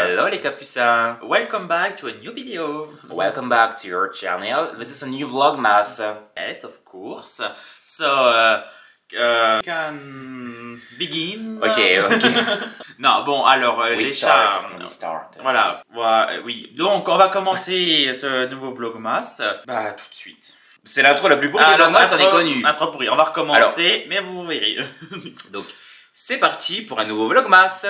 Hello les capucins. Welcome back to a new video. Welcome back to your channel. This is a new vlogmas. Yes, of course. So, can begin. Ok. Non, bon, alors, les chats. We start. Voilà, oui. Donc, on va commencer ce nouveau vlogmas. Bah, tout de suite. C'est l'intro la plus pourrie du vlogmas qu'on ait connue. Intro pourri. On va recommencer, mais vous verrez. Donc, c'est parti pour un nouveau vlogmas.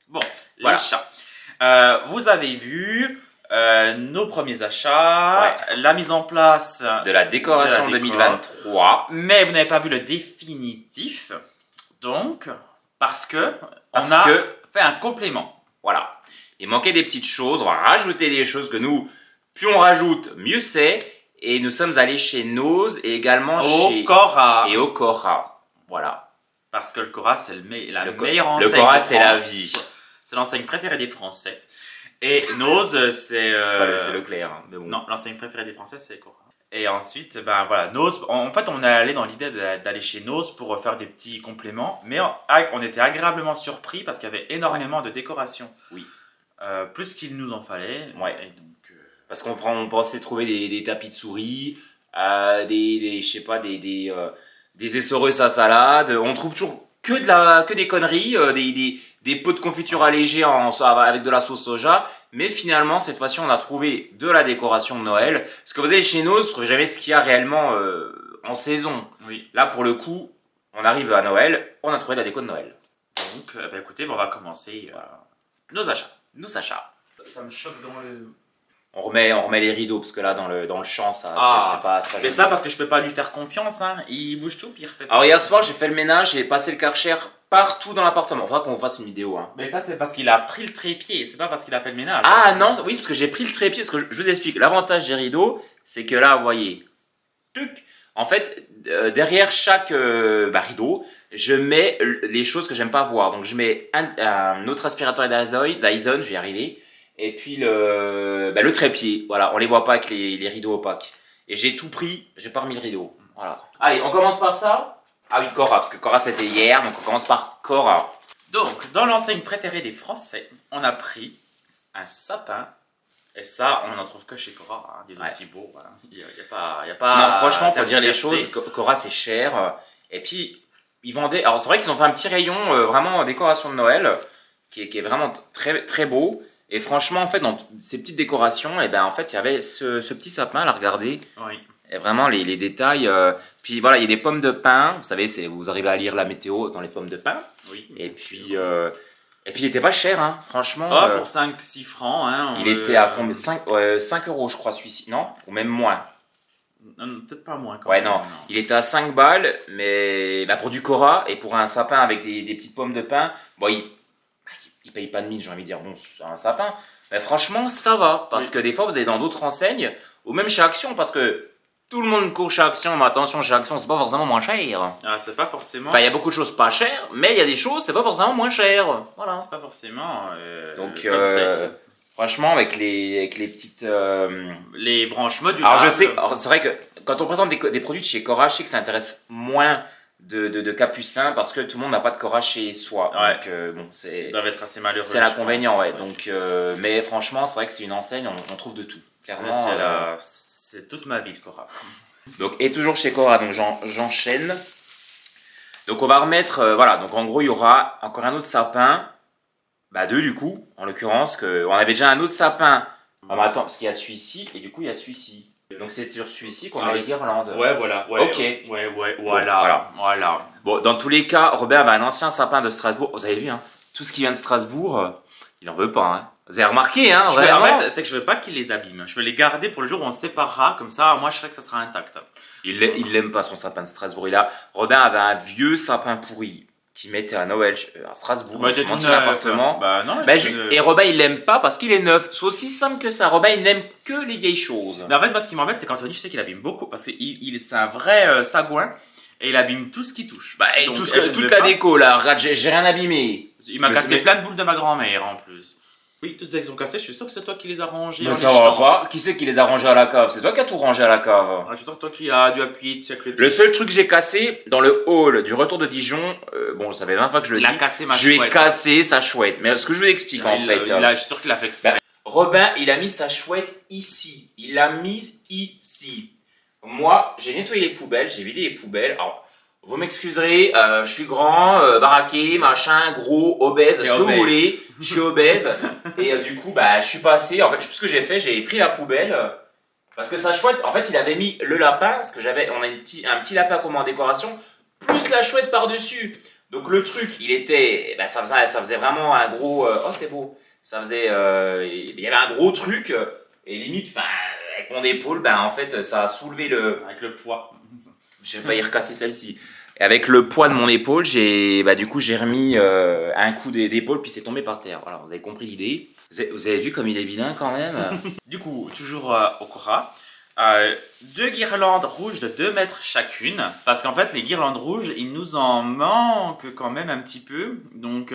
Bon, voilà. Les chats. Vous avez vu nos premiers achats, la mise en place de la décoration 2023. Mais vous n'avez pas vu le définitif. Donc, parce que on a fait un complément. Voilà. Il manquait des petites choses. On va rajouter des choses que nous, plus on rajoute, mieux c'est. Et nous sommes allés chez Nose et également chez Cora. Et au Cora. Voilà. Parce que le Cora, c'est la meilleure enseigne. Le Cora, c'est la vie. C'est l'enseigne préférée des Français. Et Nose, c'est Leclerc. Hein, mais bon. Non, l'enseigne préférée des Français, c'est Cora. Et ensuite, ben voilà, Nose. En fait, on est allé dans l'idée d'aller chez Nose pour faire des petits compléments. Mais on était agréablement surpris parce qu'il y avait énormément de décorations. Oui. Plus qu'il nous en fallait. Ouais. Et donc, parce qu'on pensait trouver des tapis de souris, je sais pas, des essoreuses à salade. On trouve toujours que des conneries, des pots de confiture allégés avec de la sauce soja. Mais finalement, cette fois-ci, on a trouvé de la décoration de Noël. Parce que vous allez chez nous, vous ne trouvez jamais ce qu'il y a réellement en saison. Oui. Là, pour le coup, on arrive à Noël, on a trouvé de la déco de Noël. Donc, ben écoutez, on va commencer nos achats. Nos achats. Ça me choque dans le... On remet les rideaux, parce que là, dans le champ, ça, c'est pas mais ça, parce que je peux pas lui faire confiance, hein. Il bouge tout, puis il refait pas. Alors, hier soir, j'ai fait le ménage, j'ai passé le Karcher partout dans l'appartement. Faudra qu'on fasse une vidéo, hein. Mais ça, c'est parce qu'il a pris le trépied, c'est pas parce qu'il a fait le ménage. Ah non, oui, parce que j'ai pris le trépied, parce que je vous explique. L'avantage des rideaux, c'est que là, vous voyez, en fait, derrière chaque rideau, je mets les choses que j'aime pas voir. Donc, je mets un autre aspirateur Dyson, je vais y arriver. Et puis le trépied, voilà, on les voit pas avec les rideaux opaques. Et j'ai tout pris, j'ai pas remis le rideau. Voilà. Allez, on commence par ça. Ah oui, Cora, parce que Cora c'était hier, donc on commence par Cora. Donc, dans l'enseigne préférée des Français, on a pris un sapin. Et ça, on n'en trouve que chez Cora, hein, des aussi beaux. Hein. Il y a pas. Non, franchement, faut dire les choses. Cora c'est cher. Et puis, ils vendaient. Alors, c'est vrai qu'ils ont fait un petit rayon vraiment décoration de Noël qui est vraiment très, très beau. Et franchement, en fait, dans ces petites décorations, et ben, en fait, il y avait ce petit sapin, là, regardez. Oui. Et vraiment, les détails. Puis voilà, il y a des pommes de pin. Vous savez, vous arrivez à lire la météo dans les pommes de pin. Oui. Et puis, il était pas cher, hein, franchement. Pour 5-6 francs. Hein, il était à combien 5 euros, je crois, celui-ci. Non? Ou même moins. Peut-être pas moins. Quand ouais, même, non. Il était à 5 balles, mais pour du Cora et pour un sapin avec des petites pommes de pin, bon, il paye pas de mine, j'ai envie de dire, bon, c'est un sapin. Mais franchement, ça va. Parce que des fois, vous allez dans d'autres enseignes, ou même chez Action, parce que tout le monde court chez Action, mais attention, chez Action, c'est pas forcément moins cher. Ah, c'est pas forcément. Enfin, il y a beaucoup de choses pas chères, mais il y a des choses, c'est pas forcément moins cher. Voilà. C'est pas forcément. Donc, franchement, avec les petites. Les branches modulaires. Alors, je sais, c'est vrai que quand on présente des produits de chez Cora, je sais que ça intéresse moins de capucins parce que tout le monde n'a pas de Cora chez soi. Ouais. Donc, bon, ça doit être assez malheureux. C'est l'inconvénient, ouais. Donc, mais franchement, c'est vrai que c'est une enseigne, on trouve de tout. Clairement, c'est toute ma vie, Cora. Donc, et toujours chez Cora, donc j'enchaîne. Donc, on va remettre, voilà. Donc, en gros, il y aura encore un autre sapin. Deux du coup, en l'occurrence. On avait déjà un autre sapin. Ah, mais attends, parce qu'il y a celui-ci et du coup, il y a celui-ci. Donc, c'est sur celui-ci qu'on met les guirlandes. Ouais, voilà. Ouais, ok. Ouais, voilà. Bon, dans tous les cas, Robert avait un ancien sapin de Strasbourg. Vous avez vu, hein, tout ce qui vient de Strasbourg, il en veut pas, hein. Vous avez remarqué, hein, vraiment. En fait, c'est que je veux pas qu'il les abîme. Je veux les garder pour le jour où on se séparera. Comme ça, moi, je sais que ça sera intact. Il l'aime pas, son sapin de Strasbourg. Robin avait un vieux sapin pourri qui mettait à Noël à Strasbourg, dans son ancien appartement. Et Robin, il l'aime pas parce qu'il est neuf. C'est aussi simple que ça. Robin, il n'aime que les vieilles choses. Mais en fait, moi, ce qui m'embête, c'est qu'Anthony, je sais qu'il abîme beaucoup parce qu'il c'est un vrai sagouin. et il abîme tout ce qui touche. Bah, et Donc, toute je ne veux la pas. déco là, regarde, j'ai rien abîmé. Il m'a Mais cassé c'est- plein de boules de ma grand-mère en plus. Oui, toutes celles qui sont cassées, je suis sûr que c'est toi qui les as rangées. Mais en ça les va jetant. pas. Qui c'est qui les a rangés à la cave? C'est toi qui as tout rangé à la cave. Ah, je suis sûr que toi qui as dû appuyer dessus avec le pied. Le seul truc que j'ai cassé dans le hall du retour de Dijon, bon, ça fait 20 fois que je le Il a dis. cassé ma Je lui ai chouette. cassé sa chouette. Mais ce que je vous explique en fait. Je suis sûr qu'il l'a fait exprès. Robin, il a mis sa chouette ici. Il l'a mise ici. Moi, j'ai nettoyé les poubelles, j'ai vidé les poubelles. Alors, vous m'excuserez, je suis grand, baraqué, machin, gros, obèse, ce que vous voulez. Je suis obèse. Et du coup, bah, je suis passé. En fait, ce que j'ai fait, j'ai pris la poubelle. Parce que sa chouette, en fait, il avait mis le lapin. Parce que on a un petit lapin comme en décoration. Plus la chouette par-dessus. Donc le truc, il était. Bah, ça faisait vraiment un gros. Oh, c'est beau. Ça faisait. Il y avait un gros truc. Et limite, enfin, avec mon épaule, ben en fait, ça a soulevé le. Avec le poids. J'ai failli recasser celle-ci. Et avec le poids de mon épaule, du coup, j'ai remis un coup d'épaule, puis c'est tombé par terre. Voilà, vous avez compris l'idée. Vous avez vu comme il est vilain quand même. Du coup, toujours au Cora, 2 guirlandes rouges de 2 mètres chacune. Parce qu'en fait, les guirlandes rouges, il nous en manque quand même un petit peu. Donc,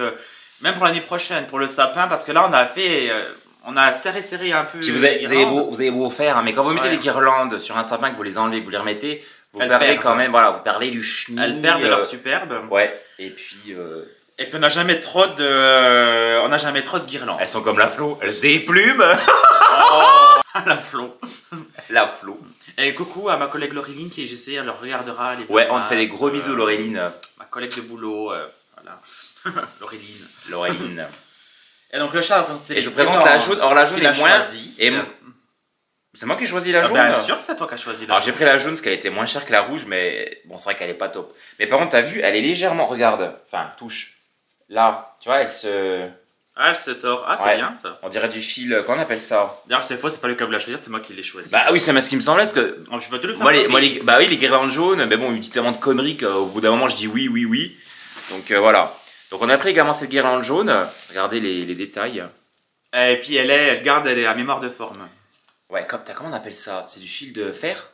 même pour l'année prochaine, pour le sapin, parce que là, on a fait. On a serré un peu. Puis les guirlandes. vous avez beau faire, hein, mais quand vous mettez Ouais. des guirlandes sur un sapin, que vous les enlevez, que vous les remettez, vous Elles perdez perdent. quand même, voilà, vous perdez du chenille. Elles perdent leur superbe. Ouais, et puis. Et puis on n'a jamais trop de guirlandes. Elles sont comme la flot, elles se déplument. Oh, la flot. La flot. Et coucou à ma collègue Laureline qui, j'essaie, elle regardera les Ouais, on te podcasts, fait des gros bisous, Laureline. Ma collègue de boulot, voilà. Laureline. Laureline. Et donc le chat, Et je vous présente la jaune. Alors la jaune est moins. choisi. Et c'est moi qui ai choisi la jaune. Bien sûr que c'est toi qui as choisi la Alors j'ai jaune. pris la jaune parce qu'elle était moins chère que la rouge, mais bon, c'est vrai qu'elle est pas top. Mais par contre, t'as vu, elle est légèrement. Regarde, enfin, touche. Là, tu vois, elle se. Ah, elle se tord. Ah, c'est Ouais. bien ça. On dirait du fil. Comment on appelle ça? D'ailleurs, c'est faux, c'est pas le cas de la choisir, c'est moi qui l'ai choisi. Bah oui, c'est ce qui me semblait parce que. Oh, je peux te le faire. Bah oui, les guirlandes jaunes, mais bon, il me dit tellement de conneries qu'au bout d'un moment, je dis oui, oui, oui. Donc voilà. Donc on a pris également cette guirlande jaune. Regardez les détails. Et puis elle garde à mémoire de forme. Ouais, comment on appelle ça? C'est du fil de fer?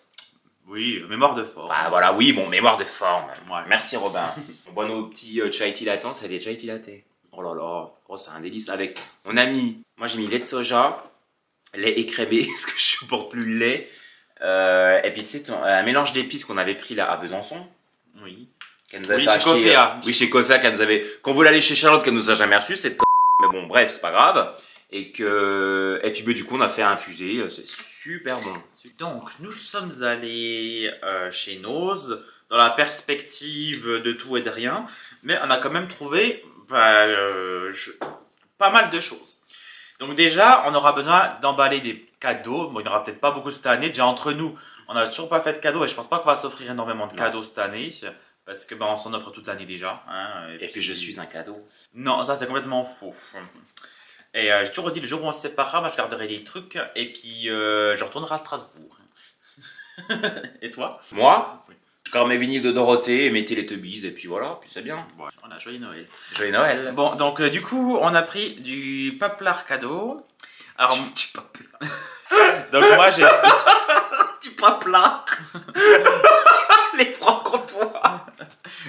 Oui, mémoire de forme. Ah voilà, oui, bon, mémoire de forme. Ouais. Merci Robin. On boit nos petits chai latants, c'est des chai latte. Oh là là, oh, c'est un délice. Avec, on a mis, moi j'ai mis lait de soja, lait écrémé, parce que je supporte plus le lait. Et puis tu sais, un mélange d'épices qu'on avait pris là à Besançon. Oui. Qu'elle nous avait Oui, fait chez acheter, Coffea. oui, chez Coffea, qu'elle nous avait. Qu'on voulait aller chez Charlotte, qu'elle nous a jamais reçu, cette mais bon, bref, c'est pas grave. Et puis bah, du coup, on a fait infuser, c'est super bon. Donc, nous sommes allés chez Nose dans la perspective de tout et de rien, mais on a quand même trouvé pas mal de choses. Donc déjà, on aura besoin d'emballer des cadeaux. Bon, il n'y en aura peut-être pas beaucoup cette année. Déjà, entre nous, on n'a toujours pas fait de cadeaux et je pense pas qu'on va s'offrir énormément de cadeaux cette année. Parce que on s'en offre toute l'année déjà. Hein, Et puis je suis un cadeau. Non, ça c'est complètement faux. Et j'ai toujours dit, le jour où on se séparera, moi, je garderai des trucs et puis je retournerai à Strasbourg. Et toi? Moi, je garde mes vinyles de Dorothée et mes Teletubbies, et puis voilà, puis c'est bien. Bon, on a joyeux Noël. Joyeux Noël. Bon, donc du coup, on a pris du paplard cadeau. Alors, Du paplard. donc moi j'ai... Du paplard. Les francs-comtois.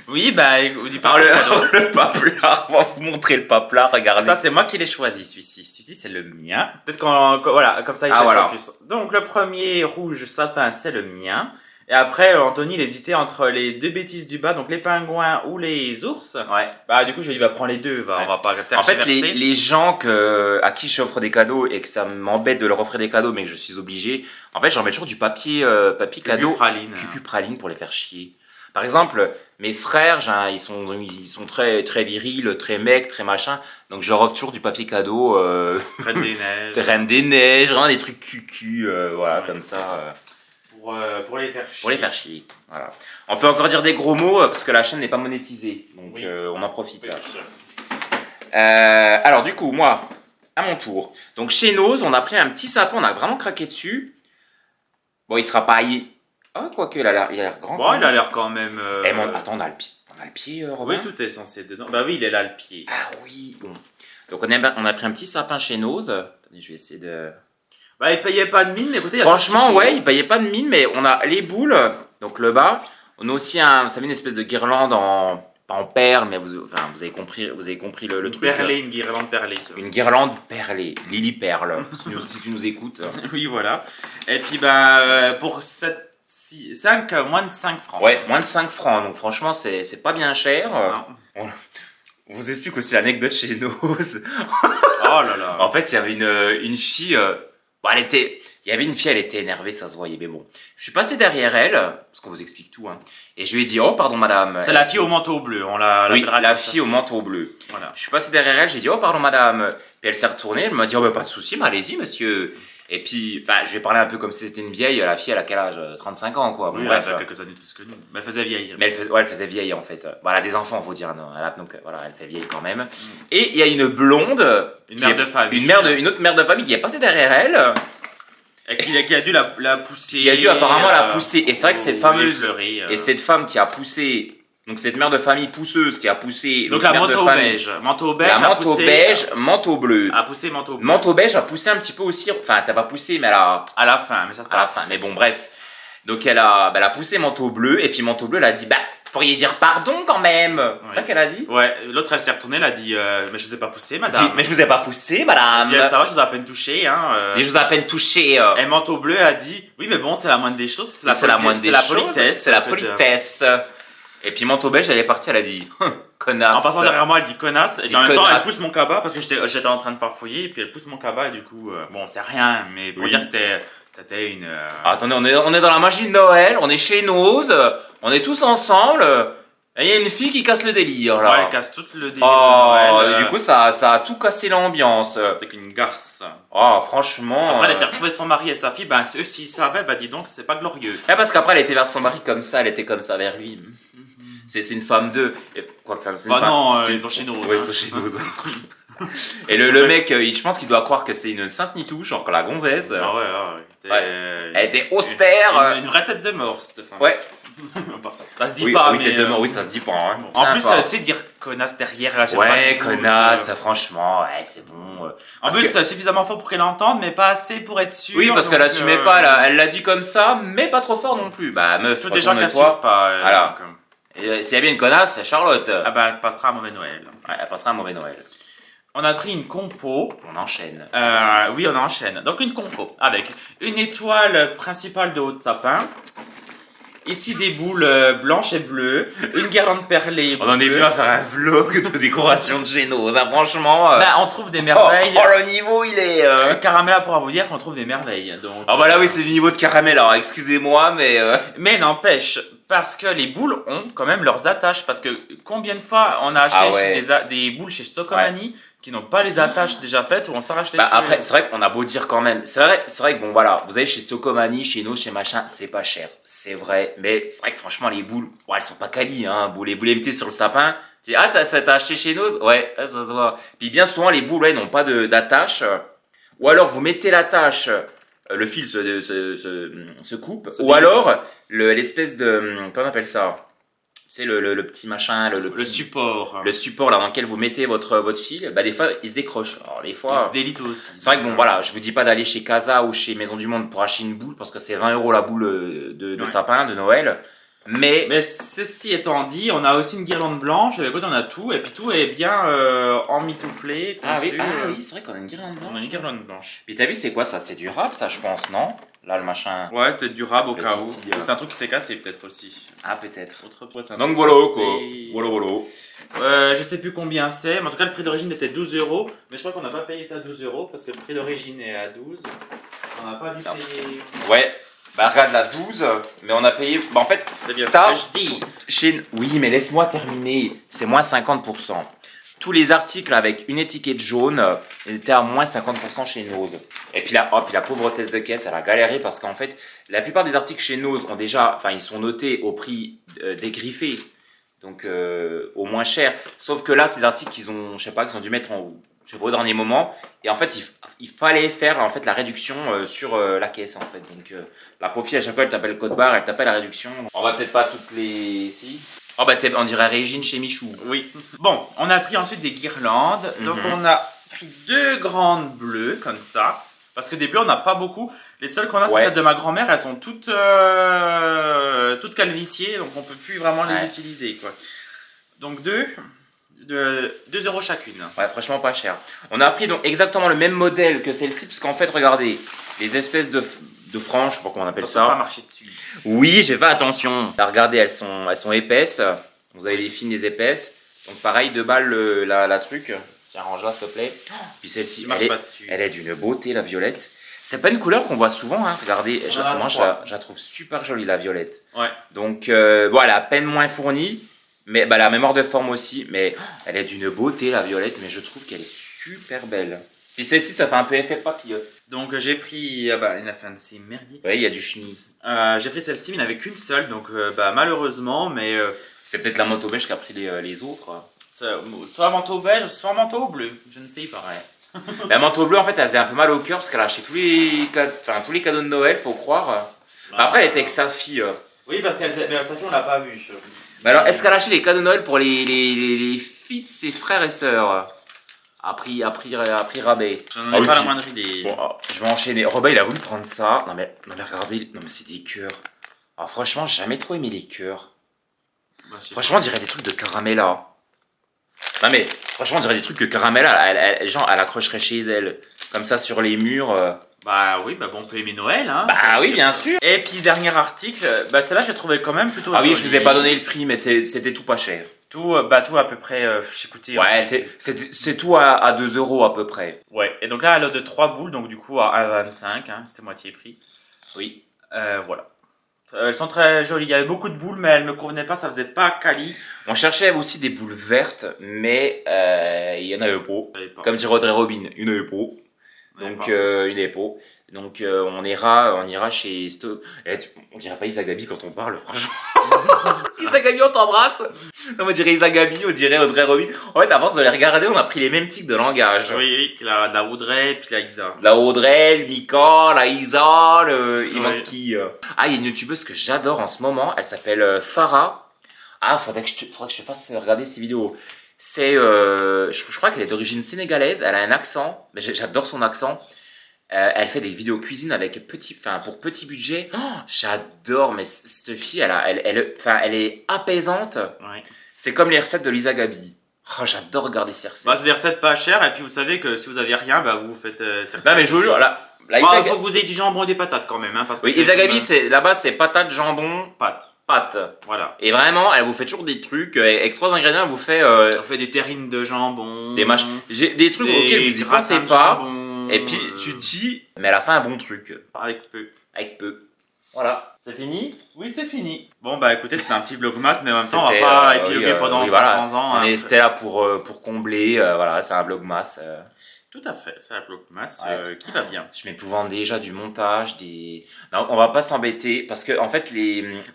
Oui, bah, du Alors paplard cadeau. le paplard, on va vous montrer le paplard, regardez. Ça, c'est moi qui l'ai choisi, celui-ci. Celui-ci, c'est le mien. Peut-être voilà, comme ça, il Ah, fait voilà. focus. Donc, le premier rouge sapin, c'est le mien. Et après, Anthony, il hésitait entre les deux bêtises du bas, donc les pingouins ou les ours. Ouais. Bah, du coup, je lui ai dit, bah, prends les deux, Ouais. on va pas En fait, tergiverser. les gens à qui j'offre des cadeaux et que ça m'embête de leur offrir des cadeaux, mais que je suis obligé, en fait, j'en mets toujours du papier cadeau, praline. cucu-praline pour les faire chier. Par exemple, mes frères, ils sont très, très virils, très mecs, très machin, donc je leur offre toujours du papier cadeau, Reine des neiges. Reine des Neiges, vraiment des trucs cucu, voilà, Ouais. comme ça. Pour les faire chier. Pour les faire chier. Voilà. On peut encore dire des gros mots parce que la chaîne n'est pas monétisée, donc Oui. on en profite. Oui. Alors du coup, moi, à mon tour. Donc chez Nose, on a pris un petit sapin, on a vraiment craqué dessus. Bon, il sera pas... Ah, quoique, il a l'air grand. Bon, il a l'air quand même... Eh, attends, on a le pied, Robin. Oui, tout est censé être dedans. Bah oui, il est là, le pied. Ah oui, bon. Donc on a pris un petit sapin chez Nose. Attendez, je vais essayer de... Bah, il payait pas de mine, mais écoutez... il y a Franchement, tout ce qu'il ouais, faut. il payait pas de mine, mais on a les boules, donc le bas. On a aussi ça met une espèce de guirlande pas en perles, mais vous avez compris le truc. Une guirlande perlée. Une guirlande perlée, Lily Perle, si tu nous écoutes. Oui, voilà. Et puis, pour 5, moins de 5 francs. Ouais, moins de 5 francs, donc franchement, c'est pas bien cher. On vous explique aussi l'anecdote chez Nose. Oh là là. En fait, il y avait une fille, il y avait une fille, elle était énervée, ça se voyait, mais bon. Je suis passé derrière elle, parce qu'on vous explique tout, hein, et je lui ai dit, oh, pardon, madame. C'est la fille au manteau bleu, on l'a. Oui, la fille au manteau bleu. Voilà. Je suis passé derrière elle, j'ai dit, oh, pardon, madame. Puis elle s'est retournée, elle m'a dit, oh, bah, pas de souci, mais allez-y, monsieur. Et puis, je vais parler un peu comme si c'était une vieille. La fille, elle a quel âge? 35 ans, quoi. Bon, oui, bref. elle a quelques années de plus que nous. Mais elle faisait vieille. Mais elle faisait vieille, en fait. Bon, elle a des enfants, faut dire. Non, donc, voilà, elle fait vieille quand même. Et il y a une blonde. Une mère de famille. Une autre mère de famille qui est passée derrière elle. Et qui a dû la pousser. Qui a dû apparemment la pousser. Et c'est vrai que cette fameuse. Fleurer, Et cette femme qui a poussé. Donc, cette mère de famille pousseuse qui a poussé. Donc, la manteau beige. Manteau beige. La manteau beige, manteau bleu. A poussé manteau bleu. Manteau beige a poussé un petit peu aussi. Enfin, t'as pas poussé, mais elle a. À la fin, mais ça c'était à la fin. Mais bon, bref. Donc, elle a poussé manteau bleu. Et puis, manteau bleu, elle a dit, pourriez dire pardon quand même. Ouais. C'est ça qu'elle a dit? Ouais, l'autre elle s'est retournée, elle a dit mais je vous ai pas poussé madame. Mais je vous ai pas poussé madame. Elle dit, ça va, je vous ai à peine touché hein. Et je vous ai à peine touché. Et manteau bleu a dit oui mais bon c'est la moindre des choses, c'est la politesse. C'est la politesse. Et puis manteau beige elle est partie, elle a dit connasse. En passant derrière moi elle dit connasse et puis en même temps elle pousse mon cabas parce que j'étais en train de farfouiller et puis elle pousse mon cabas et du coup bon c'est rien mais pour dire c'était une... Attendez, on est dans la magie de Noël, on est chez Nose, on est tous ensemble, et il y a une fille qui casse le délire là. Ouais, elle casse tout le délire de Noël. Du coup ça a tout cassé l'ambiance. C'était qu'une garce. Oh, franchement... Après elle était retrouvée son mari et sa fille, eux s'ils savaient, dis donc c'est pas glorieux. Ouais, parce qu'après elle était vers son mari comme ça, elle était comme ça vers lui. C'est une femme d'eux. Non, ils sont chez Nose. Oui, ils sont chez Nose. Et le mec, je pense qu'il doit croire que c'est une sainte nitouche, genre que la gonzesse. Ah ouais. Elle était austère. Une vraie tête de mort, cette femme. Ouais. Ça se dit pas, oui, mais... tête de mort, oui, ça se dit pas. Hein. En plus, tu sais, dire connasse derrière, là, ouais, connasse, franchement, ouais, c'est bon. En plus, c'est suffisamment fort pour qu'elle entende, mais pas assez pour être sûre. Oui, parce qu'elle assumait pas, elle l'a dit comme ça, mais pas trop fort non plus. Meuf, tous des gens qui n'assument pas. Voilà. S'il y a bien une connasse, c'est Charlotte. Elle passera un mauvais Noël. Ouais, elle passera un mauvais Noël. On a pris une compo. On enchaîne. Oui, on enchaîne. Donc une compo avec une étoile principale de haut de sapin. Ici des boules blanches et bleues. Une guirlande perlée. On en est venu à faire un vlog de décoration de Génose. Hein, franchement. On trouve des merveilles. Le niveau il est. Caramel pourra vous dire qu'on trouve des merveilles. Donc, là oui, c'est du niveau de caramel. Alors excusez-moi, mais. Mais n'empêche. Parce que les boules ont quand même leurs attaches. Parce que combien de fois on a acheté des boules chez Stockomanie qui n'ont pas les attaches déjà faites ou on s'arrache les cheveux. Après, c'est vrai qu'on a beau dire quand même. C'est vrai que bon voilà, vous allez chez Stockomanie, chez nous, chez machin, c'est pas cher. C'est vrai. Mais c'est vrai que franchement, les boules, elles sont pas quali. Hein. Vous les mettez sur le sapin. Tu dis, ça t'a acheté chez nous? Ouais, ça se voit. Puis bien souvent, les boules, n'ont pas d'attache. Ou alors, vous mettez l'attache. Le fil se coupe. Ou alors, l'espèce de... Comment on appelle ça? C'est le petit machin, le support. Le support là dans lequel vous mettez votre fil, des fois il se décroche. Alors des fois. Il se délite aussi. C'est vrai que bon voilà, je vous dis pas d'aller chez Casa ou chez Maison du Monde pour acheter une boule parce que c'est 20 € la boule de sapin de Noël. Mais ceci étant dit, on a aussi une guirlande blanche, avec on a tout, et puis tout est bien emmitouflé. Oui, c'est vrai qu'on a une guirlande blanche. On a une guirlande blanche. Puis t'as vu, c'est quoi ça? C'est du rap, ça, je pense, non? Là, le machin. Ouais, c'est peut-être du rap au cas où. C'est un truc qui s'est cassé, peut-être aussi. Ah, peut-être. Donc voilà, quoi. Voilà. Je sais plus combien c'est, mais en tout cas, le prix d'origine était 12 €. Mais je crois qu'on n'a pas payé ça 12 € parce que le prix d'origine est à 12. On n'a pas dû payer. Ouais. Regarde la 12, mais on a payé. En fait, c'est bien ça. Ce que je dis. Oui, mais laisse-moi terminer. C'est moins 50%. Tous les articles avec une étiquette jaune étaient à moins 50% chez Nose. Et puis la pauvre hôtesse de caisse, elle a galéré parce qu'en fait, la plupart des articles chez Nose ont déjà, ils sont notés au prix dégriffé, donc au moins cher. Sauf que là, ces articles qu'ils ont dû mettre au dernier moment. Et en fait, il fallait faire en fait la réduction sur la caisse en fait. Donc la pauvre fille à chaque fois, elle tapait le code barre, elle tapait la réduction. On va peut-être pas toutes les. Si. On dirait Régine chez Michou. Oui. Bon, on a pris ensuite des guirlandes. Donc on a pris 2 grandes bleues comme ça. Parce que des bleus, on n'a pas beaucoup. Les seules qu'on a, c'est Ouais. celles de ma grand-mère. Elles sont toutes calviciées, donc on peut plus vraiment les utiliser, quoi. Donc 2 € chacune. Ouais, franchement pas cher. On a pris donc exactement le même modèle que celle-ci, parce qu'en fait, regardez, les espèces de franges, je sais pas comment on appelle Ça va pas ça. marcher dessus. Oui, j'ai fait attention. Là, regardez, elles sont épaisses. Vous avez les fines, les épaisses. Donc pareil, 2 balles la truc. Tiens, range-la s'il te plaît. Puis celle-ci, Tu marches pas dessus. elle est d'une beauté, la violette. C'est pas une couleur qu'on voit souvent, hein. Regardez, moi je la trouve super jolie, la violette. Ouais. Donc, bon, elle est à peine moins fournie, mais bah, la mémoire de forme aussi. Mais elle est d'une beauté, la violette, mais je trouve qu'elle est super belle. Puis celle-ci, ça fait un peu effet papillon. Donc j'ai pris, ah bah, il a fait un de ces merdier. Ouais, il y a du chenille. J'ai pris celle-ci, mais il n'y en avait qu'une seule, donc bah, malheureusement, mais C'est peut-être la moto beige qui a pris les autres. soit manteau beige, soit manteau bleu, je ne sais pas. Ouais. La manteau bleue, en fait, elle faisait un peu mal au cœur parce qu'elle a acheté tous les cadeaux de Noël, faut croire. Après, elle était avec sa fille. Oui, parce que sa fille, on l'a pas vue. Mais alors, est-ce qu'elle a acheté les cadeaux de Noël pour les filles de ses frères et sœurs à prix rabais. J'en ai pas la moindre idée. Bon, je vais enchaîner. Robin, il a voulu prendre ça. Non mais regardez, non mais c'est des cœurs. Alors franchement, j'ai jamais trop aimé les cœurs. Bah, Franchement, on dirait des trucs de Caramella. Non mais, franchement, on dirait des trucs que Caramella, elle accrocherait chez elle. Comme ça, sur les murs. Bah oui, bah bon, on peut aimer Noël, hein. Bah oui, bien sûr. Et puis, dernier article, bah celle-là, j'ai trouvé quand même plutôt Ah oui, jolie. je vous ai pas donné le prix, mais c'était tout pas cher. Tout à peu près, écoutez. Ouais, c'est tout à 2 € à peu près. Ouais, et donc là, elle a de 3 boules, donc du coup, à 1,25, hein, c'était moitié prix. Oui. Voilà. Elles sont très jolies, il y avait beaucoup de boules, mais elles me convenaient pas, ça faisait pas quali. On cherchait aussi des boules vertes, mais il y en avait pas. Comme dirait Audrey Robin, une avait pas. Donc une avait pas. Donc on ira chez on dirait pas Isagabi quand on parle, franchement. Isagabi, on t'embrasse. Non, on dirait Isagabi, on dirait Audrey Robin. En fait, avant de les regarder, on a pris les mêmes types de langage. Oui, la Audrey, puis la Isa. La Audrey, le Mika, la Isa, il manque Ouais. qui Ah, il y a une youtubeuse que j'adore en ce moment, elle s'appelle Farah. Ah, faudrait que je te fasse regarder ses vidéos. C'est, je crois qu'elle est d'origine sénégalaise, elle a un accent, mais j'adore son accent. Elle fait des vidéos cuisine avec pour petit budget. Oh, j'adore, mais cette fille, elle est apaisante. Ouais. C'est comme les recettes de Lisa Gabi. Oh, j'adore regarder ces recettes. Bah, c'est des recettes pas chères, et puis vous savez que si vous avez rien, bah vous faites ces recettes. Non, mais je vous jure, là, Bah, faut que vous ayez du jambon et des patates quand même, hein, parce que oui, c'est Lisa Gabi, comme, là-bas, c'est patates, jambon, pâtes. Voilà. Et vraiment, elle vous fait toujours des trucs, avec 3 ingrédients, elle vous fait On fait des terrines de jambon. des des trucs auxquels vous y pensez pas. Et puis, tu te dis, mais elle a fait un bon truc. Avec peu. Avec peu. Voilà. C'est fini? Oui, c'est fini. Bon, bah écoutez, c'était un petit vlogmas, mais en même temps, on va C'était, pas épiloguer oui, pendant oui, 500 voilà. ans. Hein. C'était là pour combler, voilà, c'est un vlogmas. Tout à fait, c'est un vlogmas Ouais. qui va bien. Je m'épouvante déjà du montage, Non, on va pas s'embêter, parce que, en fait,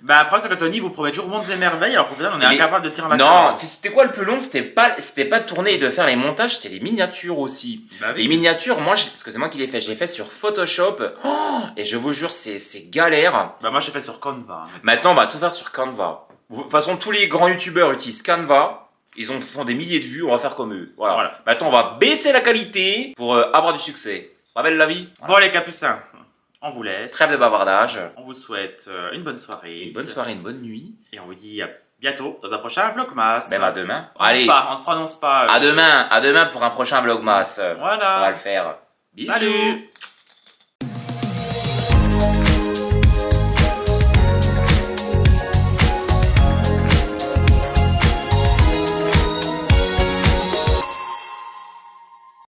Bah après, c'est que Tony vous promet toujours mondes et merveilles, alors qu'au final, on est incapable de tenir la Non, caméra. c'était quoi le plus long? C'était pas de tourner et de faire les montages, c'était les miniatures aussi. Bah oui. Les miniatures, parce que c'est moi qui les fais, je les fais sur Photoshop. Oh, et je vous jure, c'est galère. Bah moi, j'ai fait sur Canva. Hein. Maintenant, on va tout faire sur Canva. De toute façon, tous les grands youtubeurs utilisent Canva. Font des milliers de vues, on va faire comme eux. Voilà. Maintenant, on va baisser la qualité pour avoir du succès. Pas belle la vie? Bon, les capucins, on vous laisse. Trêve de bavardage. On vous souhaite une bonne soirée. Une bonne soirée, une bonne nuit. Et on vous dit à bientôt dans un prochain vlogmas. Même à demain. Allez. On se prononce pas. À demain pour un prochain vlogmas. Voilà. Ça va le faire. Bisous. Salut.